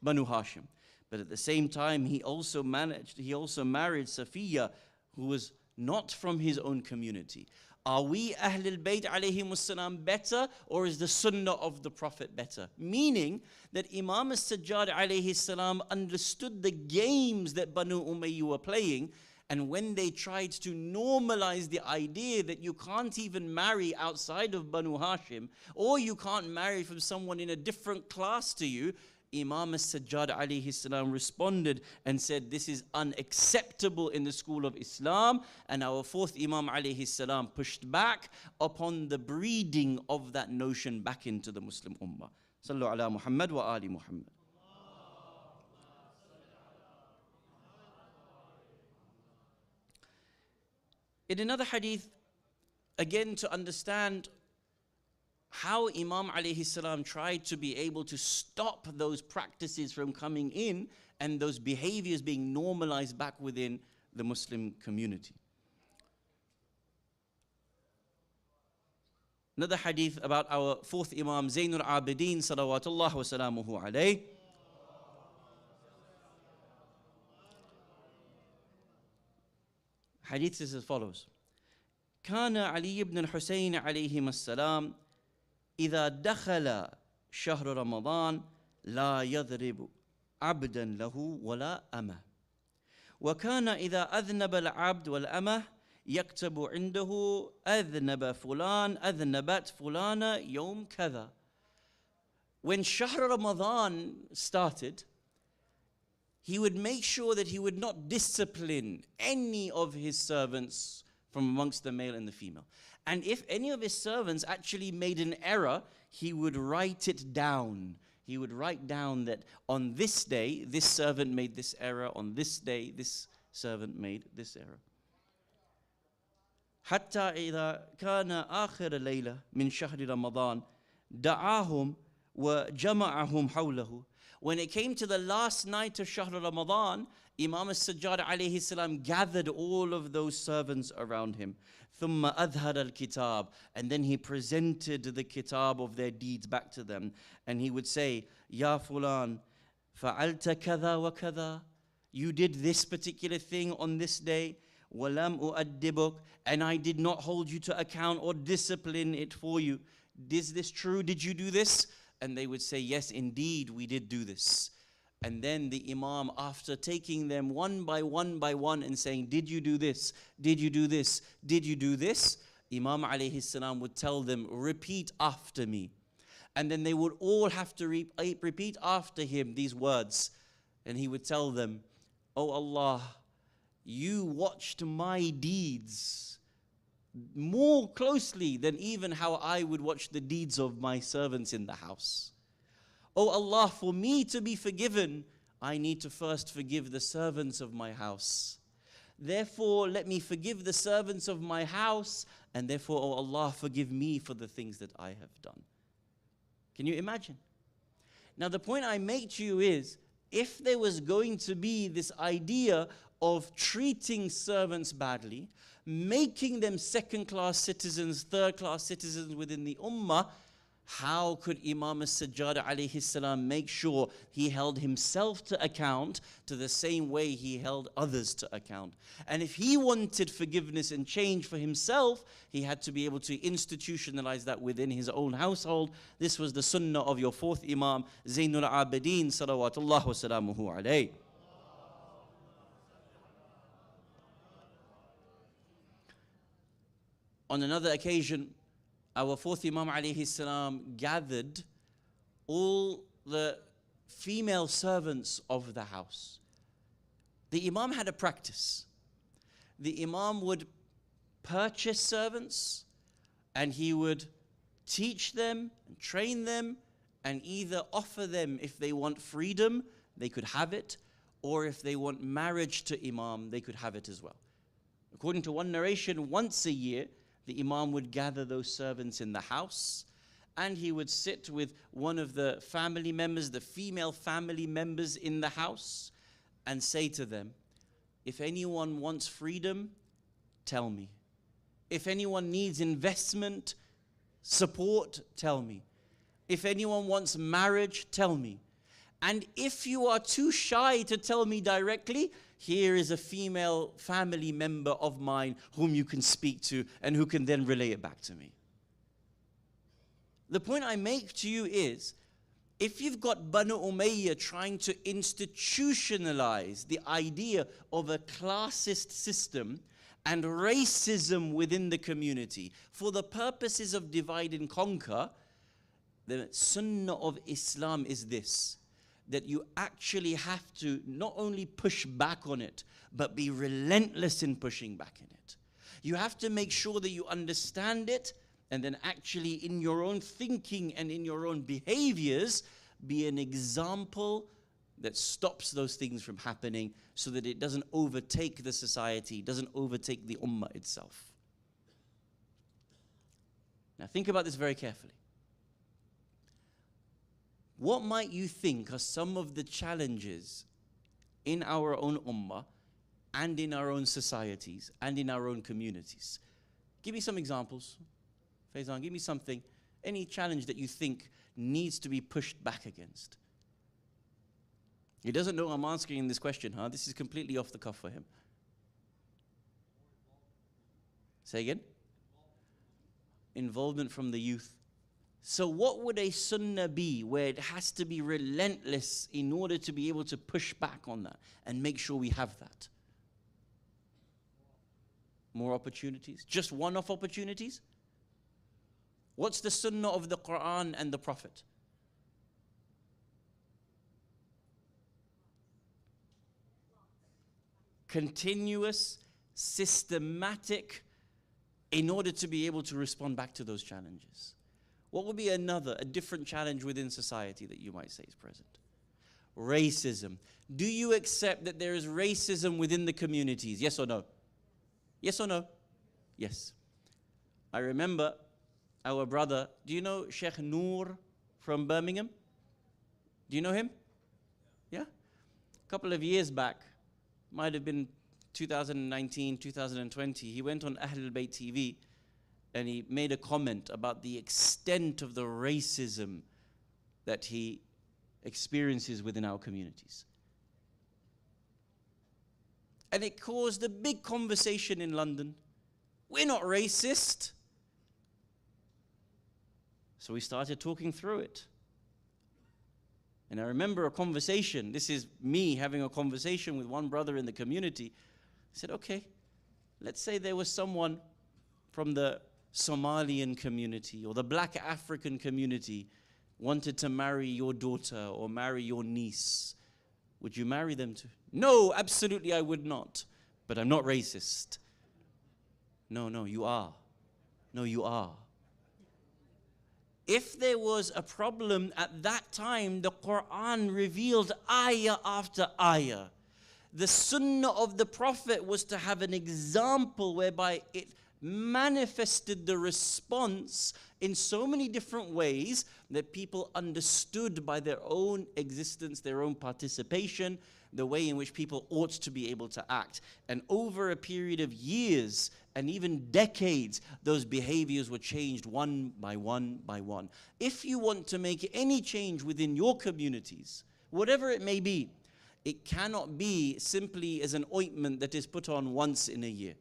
Speaker 4: Banu Hashim. But at the same time, he also married Safiya, who was not from his own community. Are we Ahlul Bayt alayhimus salam better, or is the Sunnah of the Prophet better? Meaning that Imam al-Sajjad alayhi salam understood the games that Banu Umayyah were playing, and when they tried to normalize the idea that you can't even marry outside of Banu Hashim, or you can't marry from someone in a different class to you, Imam al-Sajjad alayhi salam responded and said, this is unacceptable in the school of Islam. And our fourth Imam alayhi salam pushed back upon the breeding of that notion back into the Muslim Ummah. Sallu ala Muhammad wa ali Muhammad. In another hadith, again to understand how Imam alayhi salam tried to be able to stop those practices from coming in and those behaviors being normalized back within the Muslim community. Another hadith about our fourth Imam, Zainul Abidin, salawatullah wa salamuhu alayh. Hadith is as follows. كان علي بن الحسين عليهما السلام إذا دخل شهر رمضان لا يضرب عبدا له ولا أمة وكان إذا أذنب العبد والأمة يكتب عنده أذنب فلان أذنبت فلانة يوم كذا. When Shahr Ramadan started, he would make sure that he would not discipline any of his servants from amongst the male and the female. And if any of his servants actually made an error, he would write it down. He would write down that on this day, this servant made this error. On this day, this servant made this error. حتى إذا كان آخر ليلة من شهر رمضان دعاهم وجمعهم حوله. When it came to the last night of Shahr Ramadan, Imam al-Sajjad alayhi salam gathered all of those servants around him. ثم أظهر الكتاب, and then he presented the kitab of their deeds back to them, and he would say, Ya fulan, فعلت كذا وكذا, you did this particular thing on this day. وَلَمْ أُؤَدِّبُكَ, and I did not hold you to account or discipline it for you. Is this true? Did you do this? And they would say, yes, indeed, we did do this. And then the Imam, after taking them one by one and saying, did you do this? Did you do this? Did you do this? Imam alayhi salam would tell them, repeat after me. And then they would all have to repeat after him these words. And he would tell them, Oh Allah, you watched my deeds more closely than even how I would watch the deeds of my servants in the house. Oh Allah, for me to be forgiven, I need to first forgive the servants of my house. Therefore, let me forgive the servants of my house, and therefore, oh Allah, forgive me for the things that I have done. Can you imagine? Now, the point I make to you is, if there was going to be this idea of treating servants badly, making them second-class citizens, third-class citizens within the ummah, how could Imam al-Sajjad alayhi salam make sure he held himself to account to the same way he held others to account? And if he wanted forgiveness and change for himself, he had to be able to institutionalize that within his own household. This was the sunnah of your fourth Imam, Zainul Abidin, salawatullah wa salamuhu alayhi. On another occasion, our fourth Imam alayhi salam gathered all the female servants of the house. The Imam had a practice. The Imam would purchase servants, and he would teach them and train them, and either offer them, if they want freedom, they could have it, or if they want marriage to Imam, they could have it as well. According to one narration, once a year, the Imam would gather those servants in the house, and he would sit with one of the family members, the female family members in the house, and say to them, if anyone wants freedom, tell me. If anyone needs investment, support, tell me. If anyone wants marriage, tell me. And if you are too shy to tell me directly, here is a female family member of mine whom you can speak to and who can then relay it back to me. The point I make to you is, if you've got Banu Umayyah trying to institutionalize the idea of a classist system and racism within the community for the purposes of divide and conquer, the sunnah of Islam is this: that you actually have to not only push back on it, but be relentless in pushing back in it. You have to make sure that you understand it, and then actually in your own thinking and in your own behaviors, be an example that stops those things from happening, so that it doesn't overtake the society, doesn't overtake the ummah itself. Now think about this very carefully. What might you think are some of the challenges in our own ummah and in our own societies and in our own communities? Give me some examples. Faizan, give me something, any challenge that you think needs to be pushed back against. He doesn't know I'm asking him this question, huh? This is completely off the cuff for him. Say again? Involvement from the youth. So what would a sunnah be where it has to be relentless in order to be able to push back on that and make sure we have that? More opportunities? Just one-off opportunities? What's the sunnah of the Quran and the Prophet? Continuous, systematic, in order to be able to respond back to those challenges. What would be a different challenge within society that you might say is present? Racism. Do you accept that there is racism within the communities? Yes or no? Yes or no? Yes. I remember our brother, do you know Sheikh Noor from Birmingham? Do you know him? Yeah? A couple of years back, might have been 2019, 2020, he went on Ahlul Bayt TV and he made a comment about the extent of the racism that he experiences within our communities. And it caused a big conversation in London. We're not racist. So we started talking through it. And I remember a conversation, this is me having a conversation with one brother in the community. I said, okay, let's say there was someone from the Somalian community or the black African community wanted to marry your daughter or marry your niece. Would you marry them too? No, absolutely I would not. But I'm not racist. No, you are. No, you are. If there was a problem at that time, the Quran revealed ayah after ayah. The sunnah of the Prophet was to have an example whereby it manifested the response in so many different ways that people understood by their own existence, their own participation, the way in which people ought to be able to act. And over a period of years and even decades, those behaviors were changed one by one by one. If you want to make any change within your communities, whatever it may be, it cannot be simply as an ointment that is put on once in a year.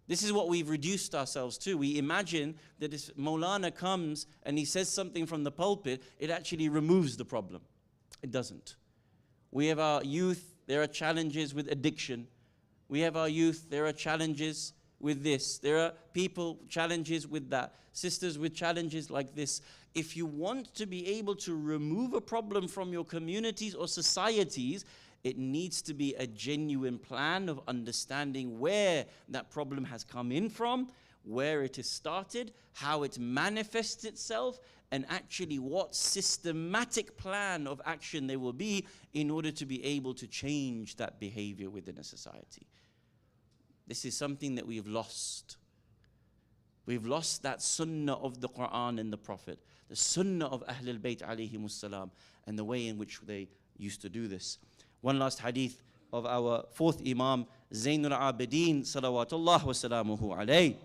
Speaker 4: This is what we've reduced ourselves to. We imagine that if Maulana comes and he says something from the pulpit, it actually removes the problem. It doesn't. We have our youth, there are challenges with addiction. We have our youth, there are challenges with this. There are people, challenges with that. Sisters with challenges like this. If you want to be able to remove a problem from your communities or societies, it needs to be a genuine plan of understanding where that problem has come in from, where it has started, how it manifests itself, and actually what systematic plan of action there will be in order to be able to change that behavior within a society. This is something that we've lost. We've lost that sunnah of the Quran and the Prophet, the sunnah of Ahlul Bayt alayhimus salam, and the way in which they used to do this. One last hadith of our fourth Imam, Zainul Abidin, salawatullah wa salamuhu alayh.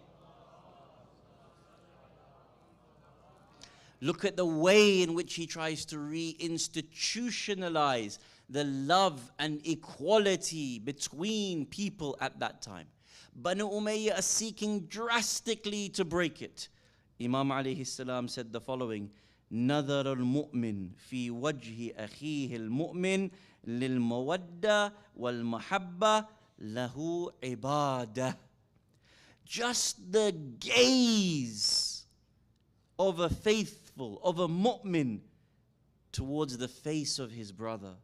Speaker 4: Look at the way in which he tries to reinstitutionalize the love and equality between people at that time. Banu Umayyah are seeking drastically to break it. Imam alayhi salam said the following: نظر المؤمن في وجه أخيه المؤمن للمودة والمحبة له عبادة. Just the gaze of a faithful, of a mu'min towards the face of his brother,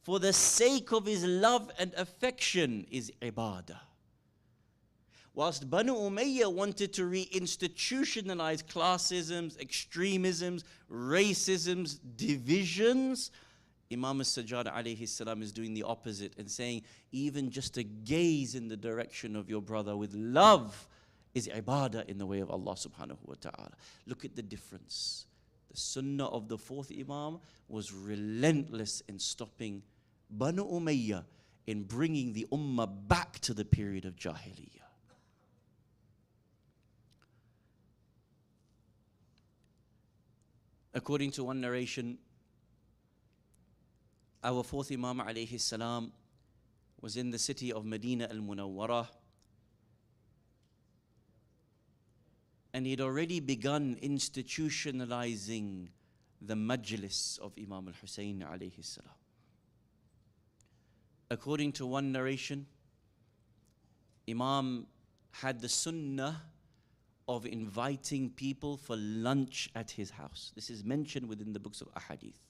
Speaker 4: for the sake of his love and affection, is ibadah. Whilst Banu Umayyah wanted to reinstitutionalize classisms, extremisms, racisms, divisions, Imam al-Sajjad alayhi salam is doing the opposite and saying, even just a gaze in the direction of your brother with love is ibadah in the way of Allah subhanahu wa ta'ala. Look at the difference. The sunnah of the fourth Imam was relentless in stopping Banu Umayyah, in bringing the ummah back to the period of Jahiliyyah. According to one narration, our fourth Imam alayhi salam was in the city of Medina al-Munawwarah, and he'd already begun institutionalizing the majlis of Imam al-Hussein alayhi salam. According to one narration, Imam had the sunnah of inviting people for lunch at his house. This is mentioned within the books of Ahadith.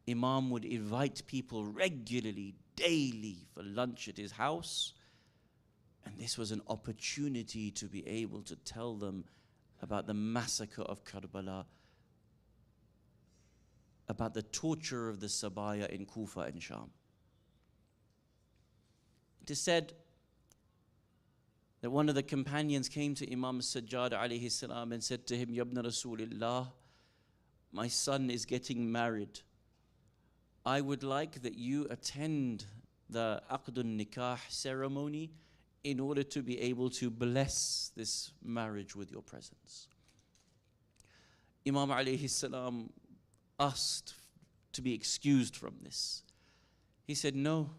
Speaker 4: Imam would invite people regularly, daily, for lunch at his house. And this was an opportunity to be able to tell them about the massacre of Kerbala, about the torture of the Sabaya in Kufa and Sham. It is said that one of the companions came to Imam Sajjad alayhi salam and said to him, Ya ibn Rasulillah, my son is getting married. I would like that you attend the Aqdun Nikah ceremony in order to be able to bless this marriage with your presence. Imam alayhi salam asked to be excused from this. He said, no,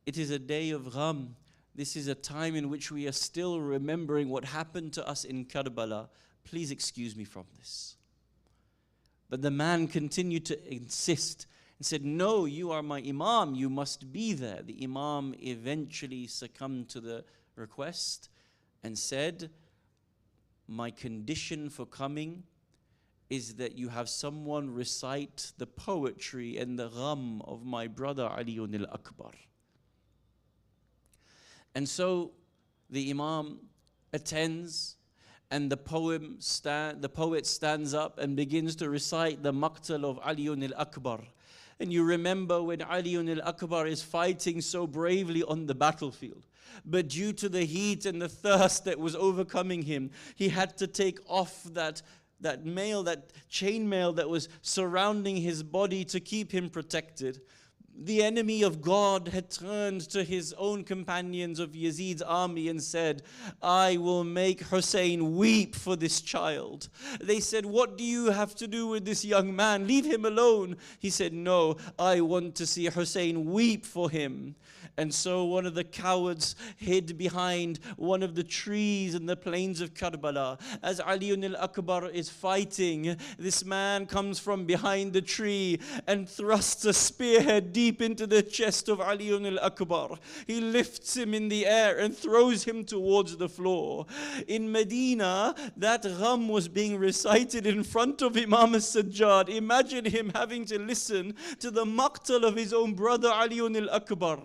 Speaker 4: it is a day of gham. This is a time in which we are still remembering what happened to us in Kerbala. Please excuse me from this. But the man continued to insist and said, no, you are my imam, you must be there. The imam eventually succumbed to the request and said, my condition for coming is that you have someone recite the poetry and the gham of my brother Aliun al-Akbar. And so the imam attends, and the poet stands up and begins to recite the maqtal of Aliun al-Akbar. And you remember when Aliun al-Akbar is fighting so bravely on the battlefield, but due to the heat and the thirst that was overcoming him, he had to take off that chainmail that was surrounding his body to keep him protected. The enemy of God had turned to his own companions of Yazid's army and said, I will make Hussein weep for this child. They said, what do you have to do with this young man? Leave him alone. He said, no, I want to see Hussein weep for him. And so one of the cowards hid behind one of the trees in the plains of Kerbala. As Aliun al-Akbar is fighting, this man comes from behind the tree and thrusts a spearhead deep into the chest of Aliun al-Akbar. He lifts him in the air and throws him towards the floor. In Medina, that gham was being recited in front of Imam al-Sajjad. Imagine him having to listen to the maqtal of his own brother Aliun al-Akbar.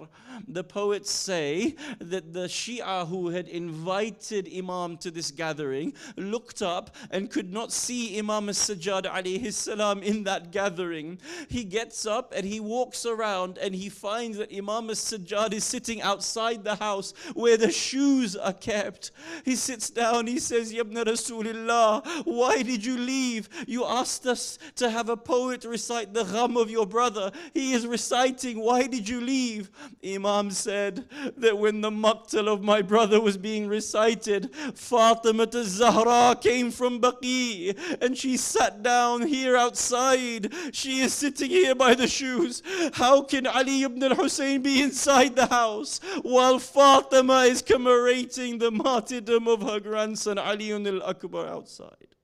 Speaker 4: The poets say that the Shia who had invited Imam to this gathering looked up and could not see Imam al-Sajjad alayhi salam in that gathering. He gets up and he walks around and he finds that Imam al-Sajjad is sitting outside the house where the shoes are kept. He sits down, he says, Ya ibn Rasulillah, why did you leave? You asked us to have a poet recite the gham of your brother. He is reciting, why did you leave? Imam said that when the maqtal of my brother was being recited, Fatima al-Zahra came from Baqi and she sat down here outside. She is sitting here by the shoes. How can Ali ibn al-Hussein be inside the house while Fatima is commemorating the martyrdom of her grandson Aliun al-Akbar outside?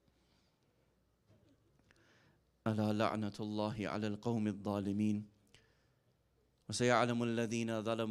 Speaker 4: Ala la'natullahi ala al-qawmi al-zalimin. وسيعلم الذين ظلموا